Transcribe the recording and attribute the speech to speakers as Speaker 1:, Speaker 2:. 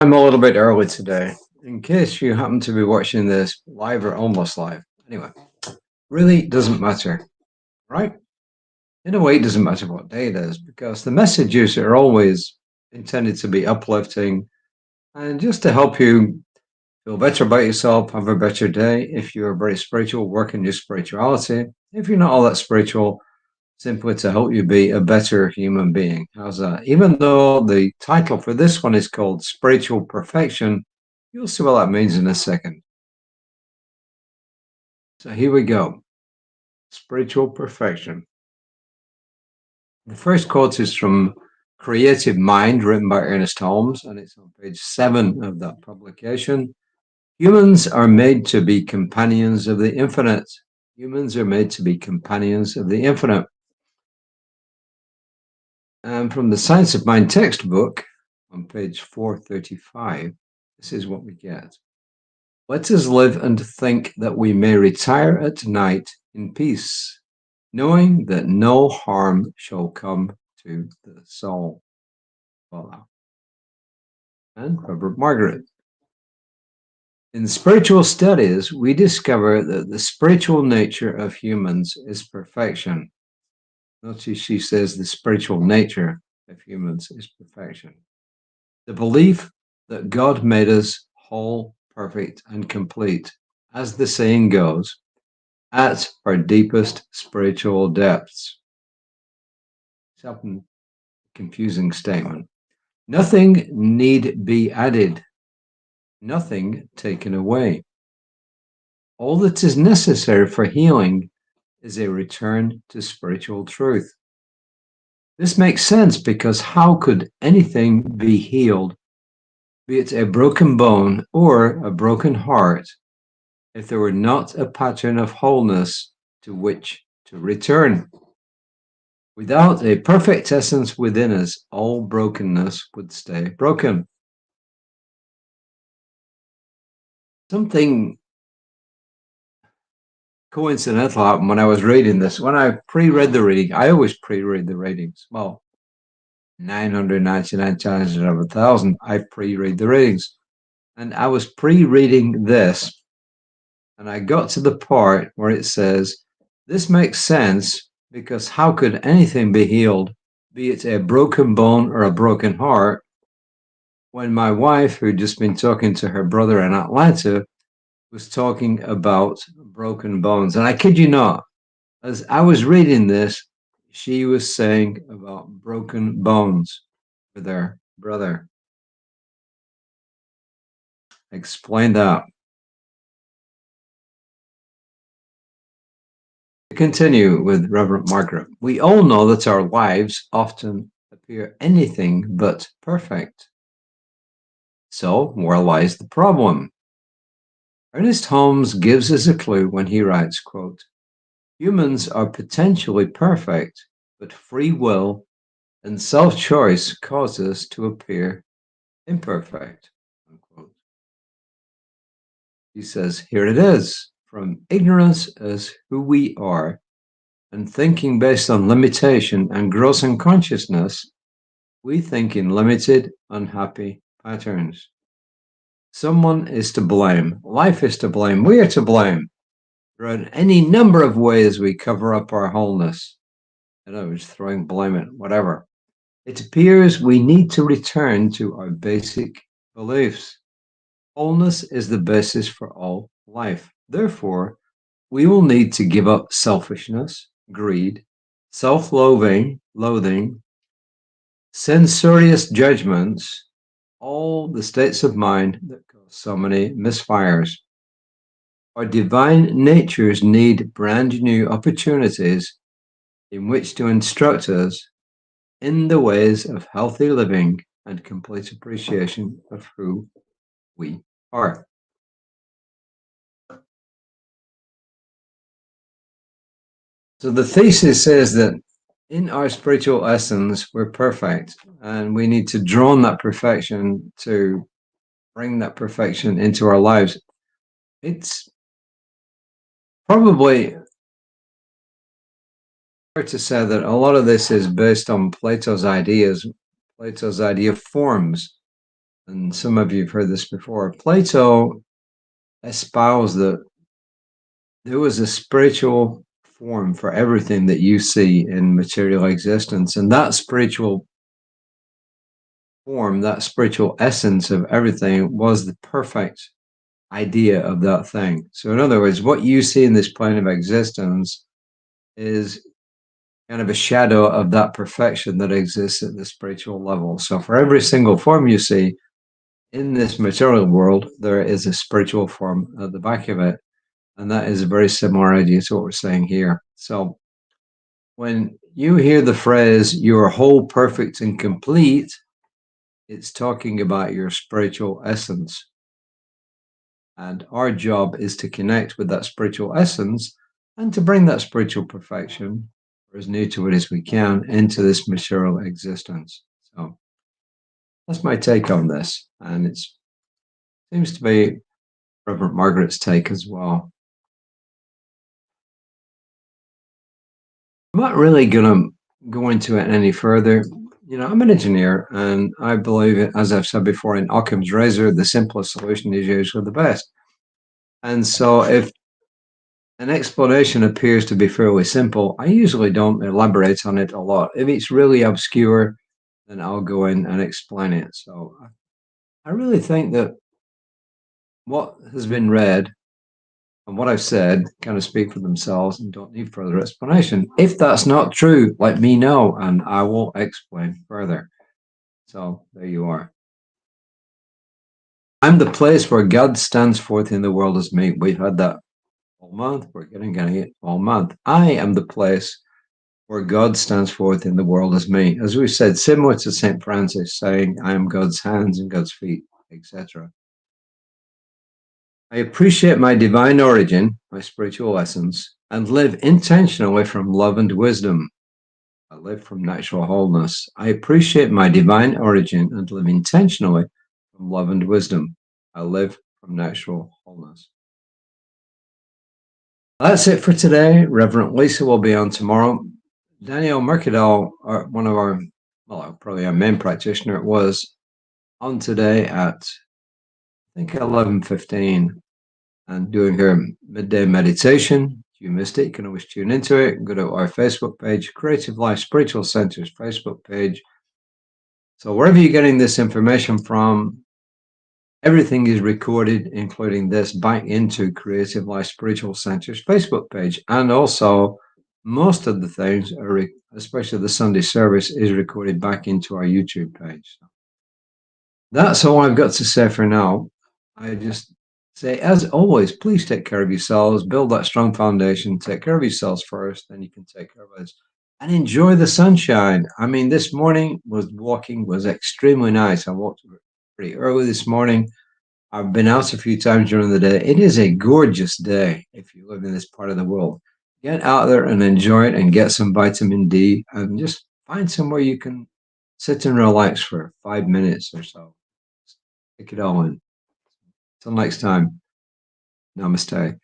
Speaker 1: I'm a little bit early today, in case you happen to be watching this live or almost live. Anyway, really doesn't matter, right? In a way, it doesn't matter what day it is, because the messages are always intended to be uplifting and just to help you feel better about yourself, have a better day. If you're very spiritual, work in your spirituality. If you're not all that spiritual, simply to help you be a better human being. How's that? Even though the title for this one is called Spiritual Perfection, you'll see what that means in a second. So here we go. Spiritual Perfection. The first quote is from Creative Mind, written by Ernest Holmes, and it's on page 7 of that publication. Humans are made to be companions of the infinite. Humans are made to be companions of the infinite. And from the Science of Mind textbook, on page 435, this is what we get. Let us live and think that we may retire at night in peace, knowing that no harm shall come to the soul. Voila. And Robert Margaret. In spiritual studies, we discover that the spiritual nature of humans is perfection. Notice she says the spiritual nature of humans is perfection. The belief that God made us whole, perfect, and complete, as the saying goes, at our deepest spiritual depths. It's often a confusing statement. Nothing need be added, nothing taken away. All that is necessary for healing is a return to spiritual truth. This makes sense because how could anything be healed, be it a broken bone or a broken heart, if there were not a pattern of wholeness to which to return? Without a perfect essence within us, all brokenness would stay broken. Something coincidental happened when I was reading this. When I pre-read the reading, I always pre-read the readings. Well, 999 times out of 1,000, I pre-read the readings. And I was pre-reading this, and I got to the part where it says, this makes sense because how could anything be healed, be it a broken bone or a broken heart, when my wife, who'd just been talking to her brother in Atlanta, was talking about broken bones. And I kid you not, as I was reading this, she was saying about broken bones with her brother. Explain that. To continue with Reverend Margaret, we all know that our lives often appear anything but perfect. So, where lies the problem? Ernest Holmes gives us a clue when he writes, quote, humans are potentially perfect, but free will and self-choice cause us to appear imperfect. Unquote. He says, here it is, from ignorance as who we are, and thinking based on limitation and gross unconsciousness, we think in limited, unhappy patterns. Someone is to blame. Life is to blame. We are to blame. There are any number of ways we cover up our wholeness. In other words, throwing blame at whatever. It appears we need to return to our basic beliefs. Wholeness is the basis for all life. Therefore, we will need to give up selfishness, greed, self-loathing, censorious judgments, all the states of mind that cause so many misfires. Our divine natures need brand new opportunities in which to instruct us in the ways of healthy living and complete appreciation of who we are. So the thesis says that in our spiritual essence, we're perfect, and we need to draw on that perfection to bring that perfection into our lives. It's probably fair to say that a lot of this is based on Plato's ideas, Plato's idea of forms. and some of you have heard this before, Plato espoused that there was a spiritual form for everything that you see in material existence, and that spiritual form, that spiritual essence of everything was the perfect idea of that thing. So in other words, what you see in this plane of existence is kind of a shadow of that perfection that exists at the spiritual level. So for every single form you see in this material world, there is a spiritual form at the back of it. And that is a very similar idea to what we're saying here. So when you hear the phrase, you are whole, perfect, and complete, it's talking about your spiritual essence. And our job is to connect with that spiritual essence and to bring that spiritual perfection, or as near to it as we can, into this material existence. So that's my take on this. And it seems to be Reverend Margaret's take as well. I'm not really going to go into it any further. You know, I'm an engineer, and I believe, as I've said before, in Occam's razor, the simplest solution is usually the best. And so if an explanation appears to be fairly simple, I usually don't elaborate on it a lot. If it's really obscure, then I'll go in and explain it. So I really think that what has been read and what I've said kind of speak for themselves and don't need further explanation. If that's not true, let me know and I will explain further. So there you are. I'm the place where God stands forth in the world as me. We've had that all month. We're getting it all month. I am the place where God stands forth in the world as me. As we've said, similar to St. Francis saying, I am God's hands and God's feet, etc. I appreciate my divine origin, my spiritual essence, and live intentionally from love and wisdom. I live from natural wholeness. I appreciate my divine origin and live intentionally from love and wisdom. I live from natural wholeness. That's it for today. Reverend Lisa will be on tomorrow. Danielle Mercadal, one of our, well, probably our main practitioner, was on today at, I think, 11:15 and doing her midday meditation. If you missed it, you can always tune into it. Go to our Facebook page, Creative Life Spiritual Center's Facebook page. So wherever you're getting this information from, everything is recorded, including this, back into Creative Life Spiritual Center's Facebook page. And also, most of the things, are, especially the Sunday service, is recorded back into our YouTube page. So that's all I've got to say for now. I just say, as always, please take care of yourselves, build that strong foundation, take care of yourselves first, then you can take care of others. And enjoy the sunshine. I mean, this morning walking was extremely nice. I walked pretty early this morning. I've been out a few times during the day. It is a gorgeous day if you live in this part of the world. Get out there and enjoy it and get some vitamin D and just find somewhere you can sit and relax for 5 minutes or so. Take it all in. Till next time, namaste.